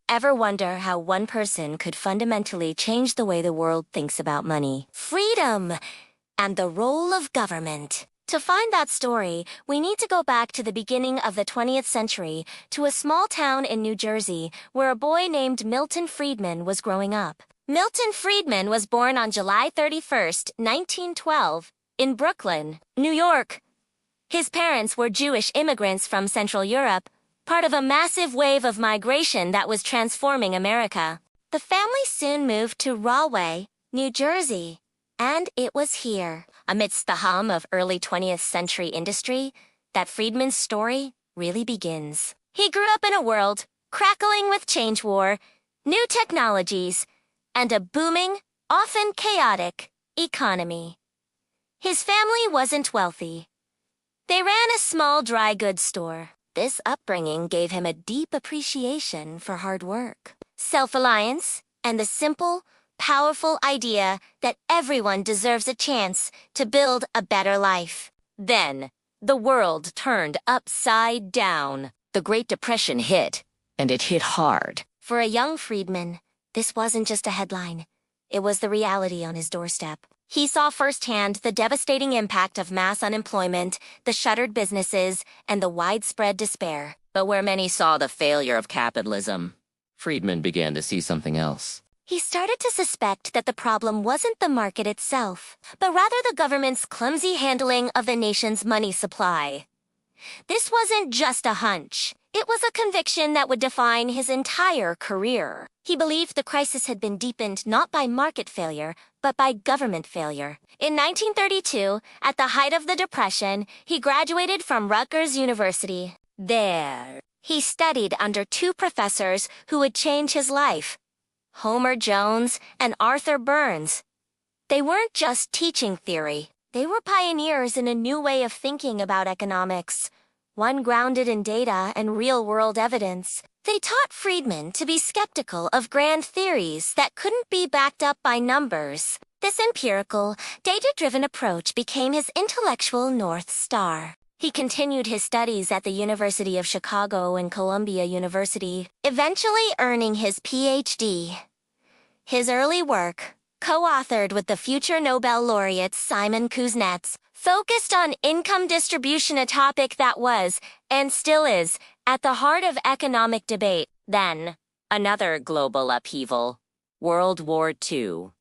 Ever wonder how one person could fundamentally change the way the world thinks about money, freedom, and the role of government? To find that story, we need to go back to the beginning of the 20th century, to a small town in New Jersey where a boy named Milton Friedman was growing up. Milton Friedman was born on July 31st, 1912, in Brooklyn, New York. His parents were Jewish immigrants from Central Europe, part of a massive wave of migration that was transforming America. The family soon moved to Rahway, New Jersey, and it was here, amidst the hum of early 20th century industry, that Friedman's story really begins. He grew up in a world crackling with change war, new technologies, and a booming, often chaotic, economy. His family wasn't wealthy. They ran a small dry goods store. This upbringing gave him a deep appreciation for hard work, self-reliance, and the simple, powerful idea that everyone deserves a chance to build a better life. Then, the world turned upside down. The Great Depression hit, and it hit hard. For a young Friedman, this wasn't just a headline. It was the reality on his doorstep. He saw firsthand the devastating impact of mass unemployment, the shuttered businesses, and the widespread despair. But where many saw the failure of capitalism, Friedman began to see something else. He started to suspect that the problem wasn't the market itself, but rather the government's clumsy handling of the nation's money supply. This wasn't just a hunch. It was a conviction that would define his entire career. He believed the crisis had been deepened not by market failure, but by government failure. In 1932, at the height of the Depression, he graduated from Rutgers University. There, he studied under two professors who would change his life, Homer Jones and Arthur Burns. They weren't just teaching theory. They were pioneers in a new way of thinking about economics, one grounded in data and real-world evidence. They taught Friedman to be skeptical of grand theories that couldn't be backed up by numbers. This empirical, data-driven approach became his intellectual North Star. He continued his studies at the University of Chicago and Columbia University, eventually earning his Ph.D. His early work, co-authored with the future Nobel laureate Simon Kuznets, focused on income distribution, a topic that was, and still is, at the heart of economic debate. Then, another global upheaval, World War II.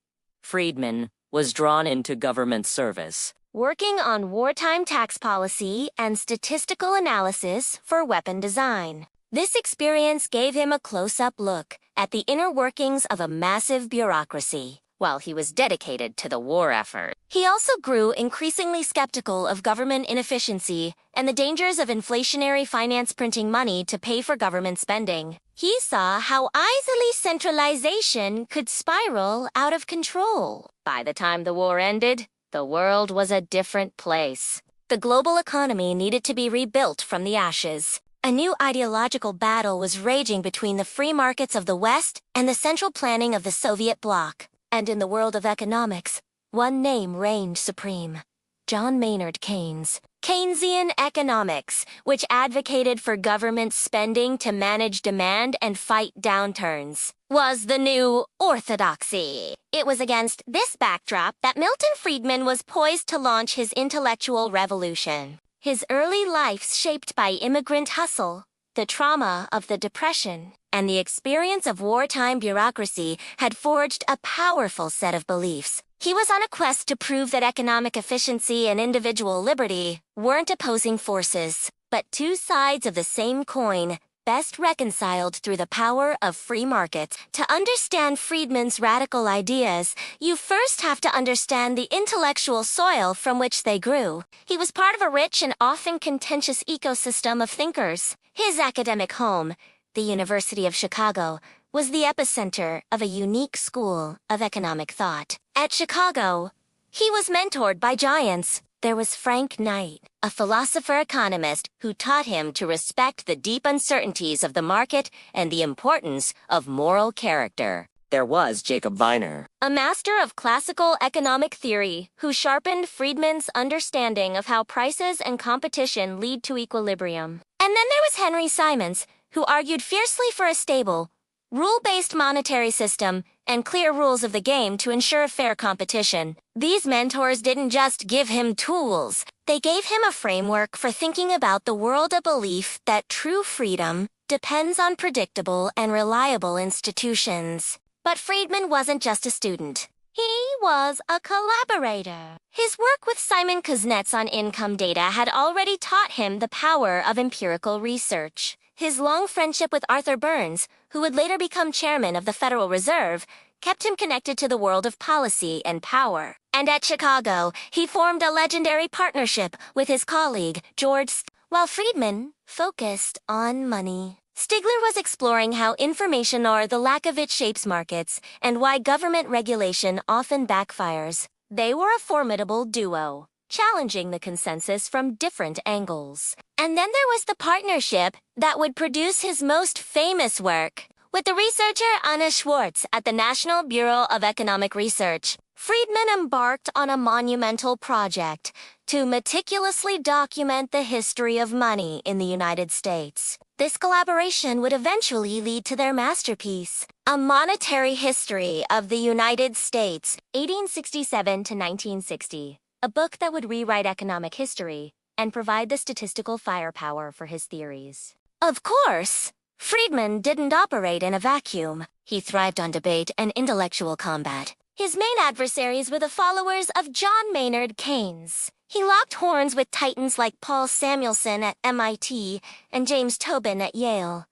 Friedman was drawn into government service, working on wartime tax policy and statistical analysis for weapon design. This experience gave him a close-up look at the inner workings of a massive bureaucracy. While he was dedicated to the war effort, he also grew increasingly skeptical of government inefficiency and the dangers of inflationary finance printing money to pay for government spending. He saw how easily centralization could spiral out of control. By the time the war ended, the world was a different place. The global economy needed to be rebuilt from the ashes. A new ideological battle was raging between the free markets of the West and the central planning of the Soviet bloc. And in the world of economics, one name reigned supreme: John Maynard Keynes. Keynesian economics, which advocated for government spending to manage demand and fight downturns, was the new orthodoxy. It was against this backdrop that Milton Friedman was poised to launch his intellectual revolution. His early life shaped by immigrant hustle, the trauma of the Depression, and the experience of wartime bureaucracy had forged a powerful set of beliefs. He was on a quest to prove that economic efficiency and individual liberty weren't opposing forces, but two sides of the same coin, best reconciled through the power of free markets. To understand Friedman's radical ideas, you first have to understand the intellectual soil from which they grew. He was part of a rich and often contentious ecosystem of thinkers. His academic home, the University of Chicago, was the epicenter of a unique school of economic thought. At Chicago, he was mentored by giants. There was Frank Knight, a philosopher-economist who taught him to respect the deep uncertainties of the market and the importance of moral character. There was Jacob Viner, a master of classical economic theory who sharpened Friedman's understanding of how prices and competition lead to equilibrium. And then there was Henry Simons, who argued fiercely for a stable, rule-based monetary system, and clear rules of the game to ensure fair competition. These mentors didn't just give him tools, they gave him a framework for thinking about the world, a belief that true freedom depends on predictable and reliable institutions. But Friedman wasn't just a student. He was a collaborator. His work with Simon Kuznets on income data had already taught him the power of empirical research. His long friendship with Arthur Burns, who would later become chairman of the Federal Reserve, kept him connected to the world of policy and power. And at Chicago, he formed a legendary partnership with his colleague, George Stigler. While Friedman focused on money, Stigler was exploring how information or the lack of it shapes markets and why government regulation often backfires. They were a formidable duo, challenging the consensus from different angles. And then there was the partnership that would produce his most famous work. With the researcher Anna Schwartz at the National Bureau of Economic Research, Friedman embarked on a monumental project to meticulously document the history of money in the United States. This collaboration would eventually lead to their masterpiece, A Monetary History of the United States, 1867 to 1960, a book that would rewrite economic history and provide the statistical firepower for his theories. Of course, Friedman didn't operate in a vacuum. He thrived on debate and intellectual combat. His main adversaries were the followers of John Maynard Keynes. He locked horns with titans like Paul Samuelson at MIT and James Tobin at Yale.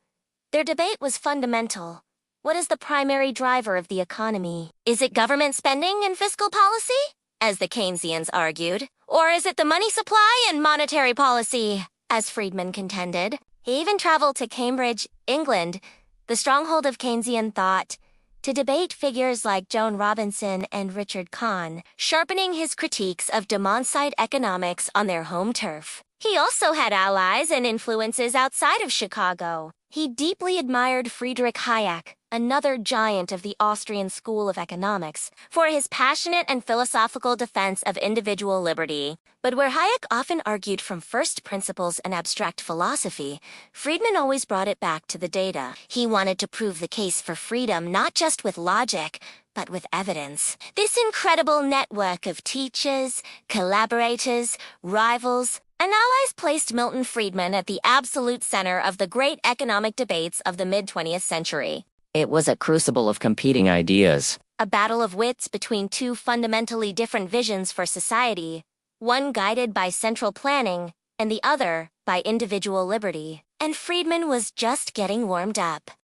Their debate was fundamental. What is the primary driver of the economy? Is it government spending and fiscal policy, as the Keynesians argued? Or is it the money supply and monetary policy, as Friedman contended? He even traveled to Cambridge, England, the stronghold of Keynesian thought, to debate figures like Joan Robinson and Richard Kahn, sharpening his critiques of demand-side economics on their home turf. He also had allies and influences outside of Chicago. He deeply admired Friedrich Hayek, another giant of the Austrian School of Economics, for his passionate and philosophical defense of individual liberty. But where Hayek often argued from first principles and abstract philosophy, Friedman always brought it back to the data. He wanted to prove the case for freedom not just with logic, but with evidence. This incredible network of teachers, collaborators, rivals, and allies placed Milton Friedman at the absolute center of the great economic debates of the mid-20th century. It was a crucible of competing ideas. A battle of wits between two fundamentally different visions for society, one guided by central planning and the other by individual liberty. And Friedman was just getting warmed up.